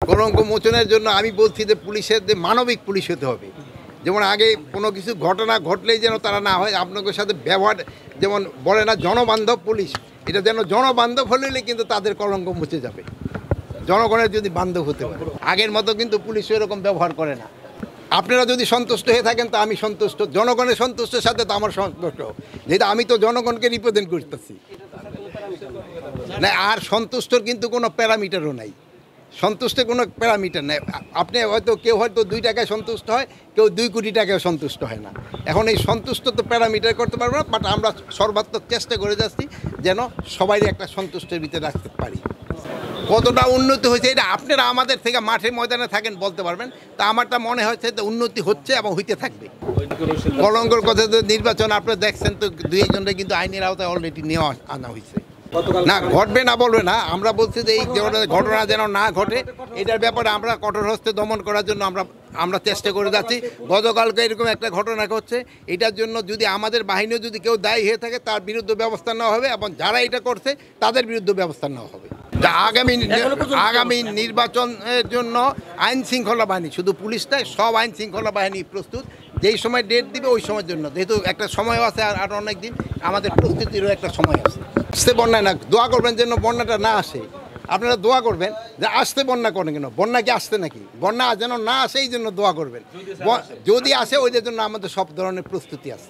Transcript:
কলঙ্ক মোচনের জন্য আমি বলছি যে পুলিশের যে মানবিক পুলিশ হতে হবে। যেমন আগে কোনো কিছু ঘটনা ঘটলেই যেন তারা না হয়, আপনাদের সাথে ব্যবহার যেমন বলে না জনবান্ধব পুলিশ, এটা যেন জনবান্ধব হলে কিন্তু তাদের কলঙ্ক মুছে যাবে, জনগণের যদি বান্ধব হতে পারে। আগের মতো কিন্তু পুলিশ এরকম ব্যবহার করে না। আপনারা যদি সন্তুষ্ট হয়ে থাকেন তা আমি সন্তুষ্ট, জনগণের সন্তুষ্টের সাথে তো আমার সন্তুষ্ট, যেটা আমি তো জনগণকে রিপ্রেজেন্ট করতেছি না। আর সন্তুষ্টর কিন্তু কোনো প্যারামিটারও নাই, সন্তুষ্টের কোনো প্যারামিটার নেই। আপনি হয়তো কেউ হয়তো 2 টাকায় সন্তুষ্ট হয়, কেউ 2 কোটি টাকায় সন্তুষ্ট হয় না। এখন এই সন্তুষ্ট তো প্যারামিটার করতে পারবো না, বাট আমরা সর্বাত্মক চেষ্টা করে যাচ্ছি যেন সবাই একটা সন্তুষ্টের ভিতরে রাখতে পারি। কতটা উন্নতি হয়েছে এটা আপনারা আমাদের থেকে মাঠে ময়দানে থাকেন বলতে পারবেন। তা আমারটা মনে হচ্ছে যে উন্নতি হচ্ছে এবং হইতে থাকবে। কলঙ্কর কথা তো নির্বাচন আপনারা দেখছেন তো, 2-1জনটা কিন্তু আইনের আওতায় অলরেডি নেওয়া আনা হয়েছে। না ঘটবে না বলবে না, আমরা বলছি যে এই ঘটনা যেন না ঘটে, এটার ব্যাপারে আমরা কঠোর হস্তে দমন করার জন্য আমরা চেষ্টা করে যাচ্ছি। গতকালকে এরকম একটা ঘটনা ঘটছে, এটার জন্য যদি আমাদের বাহিনীও যদি কেউ দায়ী হয়ে থাকে তার বিরুদ্ধে ব্যবস্থা নেওয়া হবে এবং যারা এটা করছে তাদের বিরুদ্ধে ব্যবস্থা নেওয়া হবে। আগামী নির্বাচনের জন্য আইন শৃঙ্খলা বাহিনী, শুধু পুলিশ নয়, সব আইন শৃঙ্খলা বাহিনী প্রস্তুত। যেই সময় ডেট দিবে ওই সময়ের জন্য, যেহেতু একটা সময় আছে আর অনেক দিন, আমাদের প্রস্তুতিরও একটা সময় আছে। আসতে বন্যায় না, দোয়া করবেন যেন বন্যাটা না আসে। আপনারা দোয়া করবেন যে আসতে বন্যা করেন কেন, বন্যা কি আসতে নাকি, বন্যা যেন না আসে এই জন্য দোয়া করবেন। যদি আসে ওইটার জন্য আমাদের সব ধরনের প্রস্তুতি আছে।